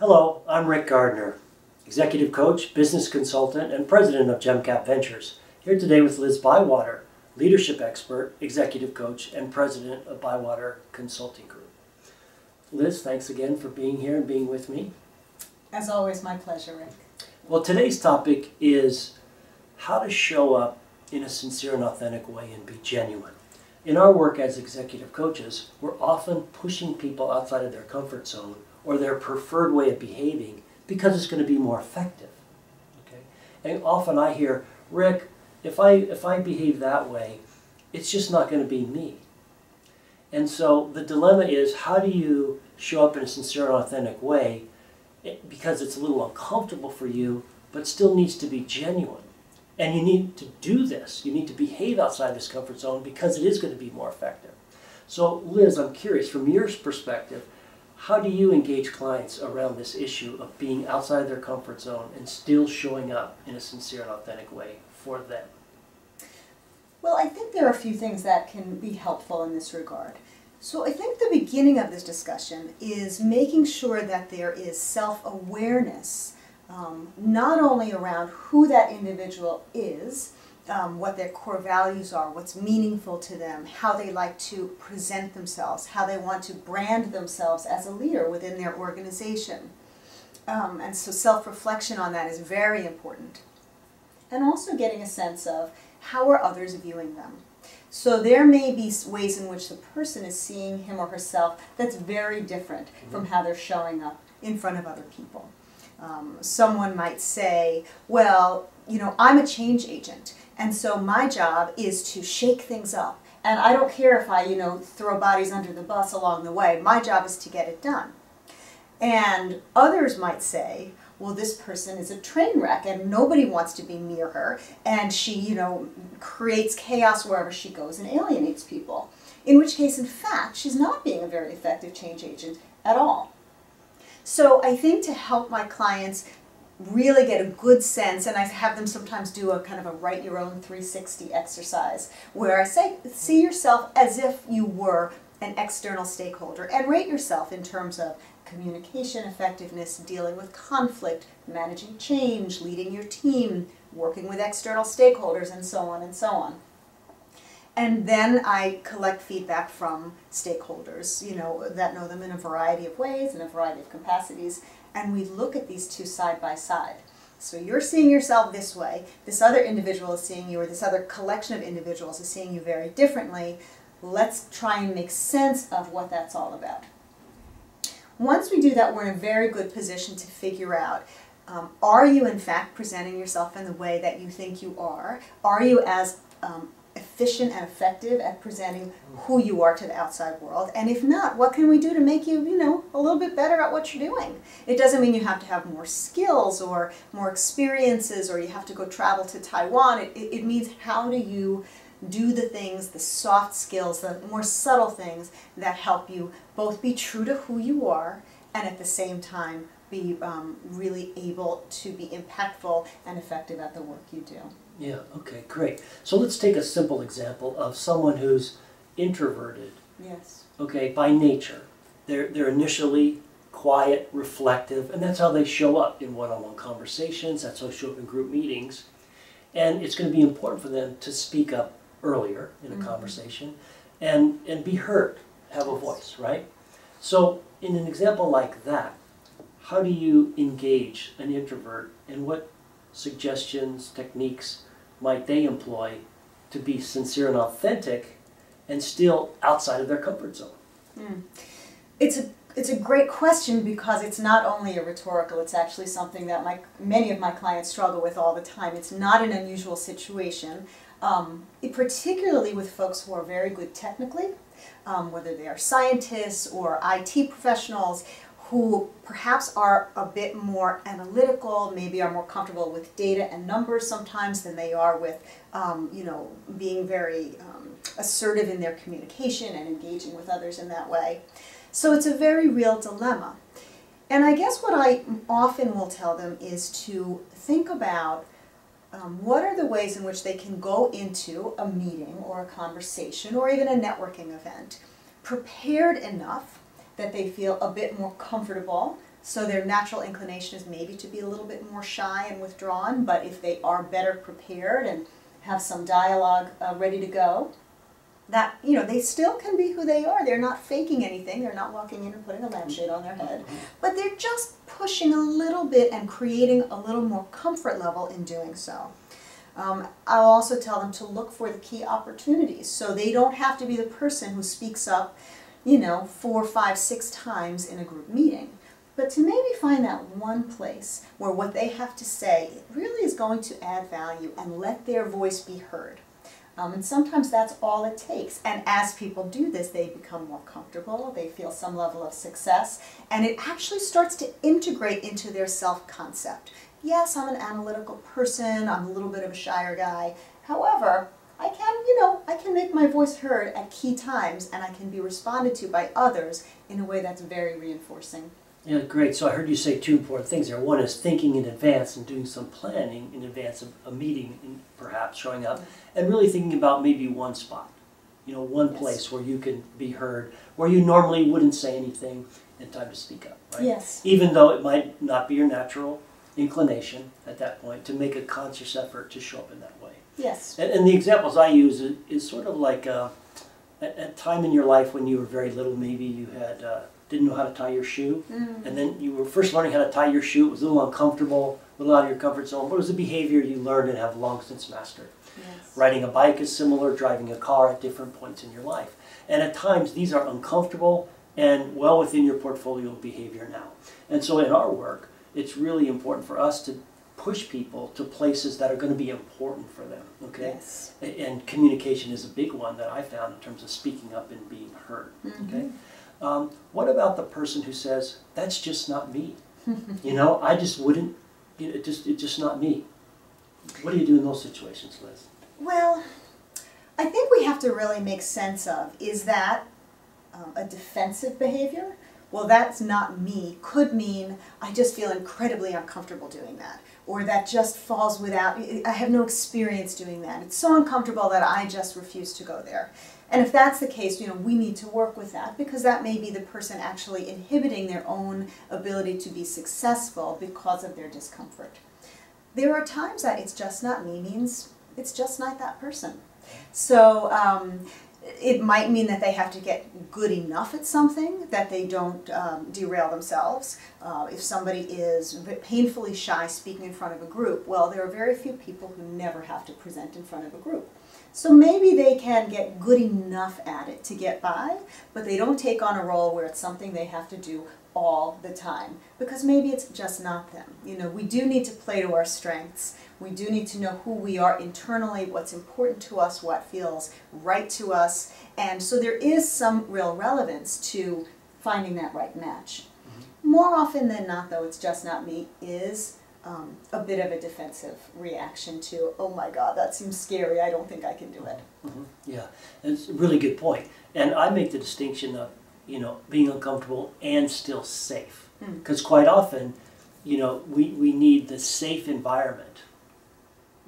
Hello, I'm Rick Gardner, Executive Coach, Business Consultant, and President of Gemcap Ventures. Here today with Liz Bywater, Leadership Expert, Executive Coach, and President of Bywater Consulting Group. Liz, thanks again for being here and being with me. As always, my pleasure, Rick. Well, today's topic is how to show up in a sincere and authentic way and be genuine. In our work as executive coaches, we're often pushing people outside of their comfort zone or their preferred way of behaving because it's going to be more effective. Okay? And often I hear, Rick, if I behave that way, it's just not going to be me. And so the dilemma is, how do you show up in a sincere and authentic way because it's a little uncomfortable for you, but still needs to be genuine. And you need to do this. You need to behave outside this comfort zone because it is going to be more effective. So Liz, I'm curious, from your perspective, how do you engage clients around this issue of being outside their comfort zone and still showing up in a sincere and authentic way for them? Well, I think there are a few things that can be helpful in this regard. So I think the beginning of this discussion is making sure that there is self-awareness, not only around who that individual is, what their core values are, what's meaningful to them, how they like to present themselves, how they want to brand themselves as a leader within their organization. And so self-reflection on that is very important. And also getting a sense of how are others viewing them. So there may be ways in which the person is seeing him or herself that's very different from how they're showing up in front of other people. Someone might say, well, you know, I'm a change agent, and so my job is to shake things up. And I don't care if I, throw bodies under the bus along the way. My job is to get it done. And others might say, well, this person is a train wreck and nobody wants to be near her, and she, creates chaos wherever she goes and alienates people. In which case, in fact, she's not being a very effective change agent at all. So I think to help my clients really get a good sense, and I have them sometimes do a kind of a write your own 360 exercise, where I say, see yourself as if you were an external stakeholder and rate yourself in terms of communication effectiveness, dealing with conflict, managing change, leading your team, working with external stakeholders, and so on and so on. And then I collect feedback from stakeholders, that know them in a variety of ways, in a variety of capacities, and we look at these two side by side. So you're seeing yourself this way, this other individual is seeing you, or this other collection of individuals is seeing you very differently. Let's try and make sense of what that's all about. Once we do that, we're in a very good position to figure out, are you in fact presenting yourself in the way that you think you are? Are you as efficient and effective at presenting who you are to the outside world? And if not, what can we do to make you, a little bit better at what you're doing? It doesn't mean you have to have more skills or more experiences or you have to go travel to Taiwan. It means, how do you do the things, the soft skills, the more subtle things that help you both be true to who you are and at the same time be really able to be impactful and effective at the work you do. Yeah, okay, great. So let's take a simple example of someone who's introverted. Yes. Okay, by nature. They're initially quiet, reflective, and that's how they show up in one-on-one conversations, that's how they show up in group meetings. And it's going to be important for them to speak up earlier in a conversation and be heard, have a voice, right? So in an example like that, how do you engage an introvert, and what suggestions, techniques might they employ to be sincere and authentic and still outside of their comfort zone? It's a great question, because it's not only a rhetorical, it's actually something that many of my clients struggle with all the time. It's not an unusual situation, particularly with folks who are very good technically, whether they are scientists or IT professionals, who perhaps are a bit more analytical, maybe are more comfortable with data and numbers sometimes than they are with, being very assertive in their communication and engaging with others in that way. So it's a very real dilemma. And I guess what I often will tell them is to think about what are the ways in which they can go into a meeting or a conversation or even a networking event prepared enough that they feel a bit more comfortable So their natural inclination is maybe to be a little bit more shy and withdrawn, but if they are better prepared and have some dialogue ready to go, that, you know, they still can be who they are. They're not faking anything. They're not walking in and putting a lampshade on their head, but they're just pushing a little bit and creating a little more comfort level in doing so. I'll also tell them to look for the key opportunities, so they don't have to be the person who speaks up, you know, 4, 5, 6 times in a group meeting, but to maybe find that one place where what they have to say really is going to add value and let their voice be heard. And sometimes that's all it takes. And as people do this, they become more comfortable, they feel some level of success, and it actually starts to integrate into their self-concept. Yes, I'm an analytical person, I'm a little bit of a shyer guy. However, I can, you know, I can make my voice heard at key times, and I can be responded to by others in a way that's very reinforcing. Yeah, great. So I heard you say 2 important things there. One is thinking in advance and doing some planning in advance of a meeting, and perhaps showing up, and really thinking about maybe one spot, you know, one place where you can be heard, where you normally wouldn't say anything, and time to speak up, right? Yes. Even though it might not be your natural inclination at that point, to make a conscious effort to show up in that way. Yes. And the examples I use is sort of like a time in your life when you were very little, maybe you had didn't know how to tie your shoe, and then you were first learning how to tie your shoe. It was a little uncomfortable, a little out of your comfort zone, but it was a behavior you learned and have long since mastered. Yes. Riding a bike is similar, driving a car at different points in your life. And at times these are uncomfortable and well within your portfolio of behavior now. And so in our work, it's really important for us to push people to places that are going to be important for them, okay? Yes. And communication is a big one that I found in terms of speaking up and being heard, okay? What about the person who says, that's just not me? You know, I just wouldn't, you know, it's just not me. What do you do in those situations, Liz? Well, I think we have to really make sense of, is that a defensive behavior? Well, that's not me could mean I just feel incredibly uncomfortable doing that, or that just falls without, I have no experience doing that. It's so uncomfortable that I just refuse to go there. And if that's the case, you know, we need to work with that, because that may be the person actually inhibiting their own ability to be successful because of their discomfort. There are times that it's just not me means it's just not that person. So it might mean that they have to get good enough at something that they don't derail themselves. If somebody is painfully shy speaking in front of a group, well, there are very few people who never have to present in front of a group. So maybe they can get good enough at it to get by, but they don't take on a role where it's something they have to do all the time, because maybe it's just not them. You know, we do need to play to our strengths. We do need to know who we are internally, what's important to us, what feels right to us, and so there is some real relevance to finding that right match. More often than not, though, it's just not me is a bit of a defensive reaction to, oh my God, that seems scary, I don't think I can do it. Yeah, it's a really good point. And I make the distinction of, you know, being uncomfortable and still safe. Because quite often, you know, we need the safe environment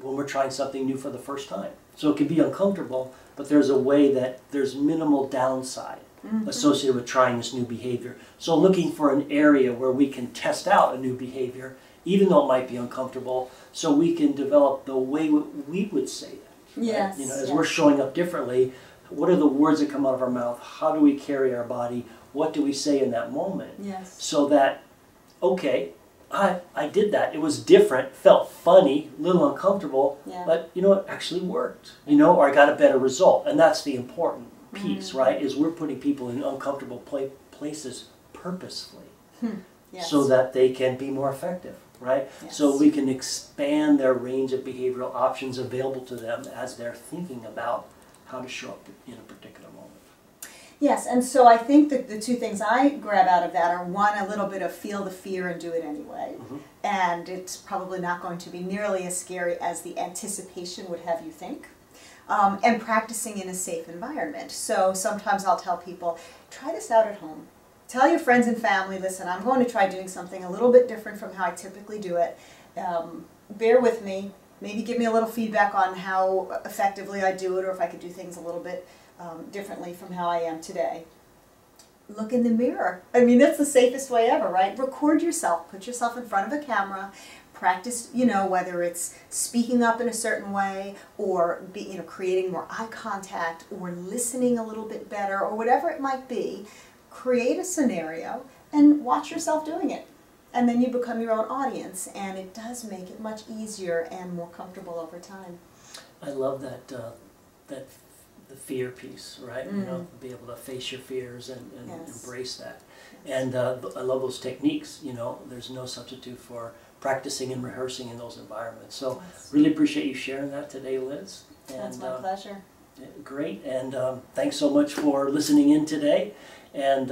when we're trying something new for the first time. So it can be uncomfortable, but there's a way that there's minimal downside associated with trying this new behavior. So looking for an area where we can test out a new behavior, even though it might be uncomfortable, so we can develop the way we would say that. Yes. Right? You know, as we're showing up differently, what are the words that come out of our mouth? How do we carry our body? What do we say in that moment? Yes. So that, okay, I did that. It was different, felt funny, a little uncomfortable, but you know, it actually worked. You know, or I got a better result. And that's the important piece, right? Is we're putting people in uncomfortable places purposefully so that they can be more effective, right? Yes. So we can expand their range of behavioral options available to them as they're thinking about how to show up in a particular moment. Yes, and so I think that the two things I grab out of that are, one, a little bit of feel the fear and do it anyway. And it's probably not going to be nearly as scary as the anticipation would have you think. And practicing in a safe environment. So sometimes I'll tell people, try this out at home. Tell your friends and family, listen, I'm going to try doing something a little bit different from how I typically do it. Bear with me. Maybe give me a little feedback on how effectively I do it, or if I could do things a little bit differently from how I am today. look in the mirror. I mean, that's the safest way ever, right? Record yourself, put yourself in front of a camera, practice, whether it's speaking up in a certain way or creating more eye contact or listening a little bit better or whatever it might be. Create a scenario and watch yourself doing it. And then you become your own audience, and it does make it much easier and more comfortable over time. I love that the fear piece, right? Mm-hmm. Be able to face your fears and Yes. embrace that. Yes. And I love those techniques. There's no substitute for practicing and rehearsing in those environments. So Yes. really appreciate you sharing that today, Liz. That's And, my pleasure. Great, and thanks so much for listening in today, and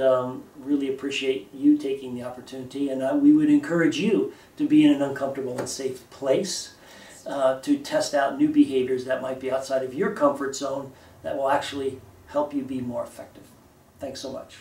really appreciate you taking the opportunity, and we would encourage you to be in an uncomfortable and safe place to test out new behaviors that might be outside of your comfort zone that will actually help you be more effective. Thanks so much.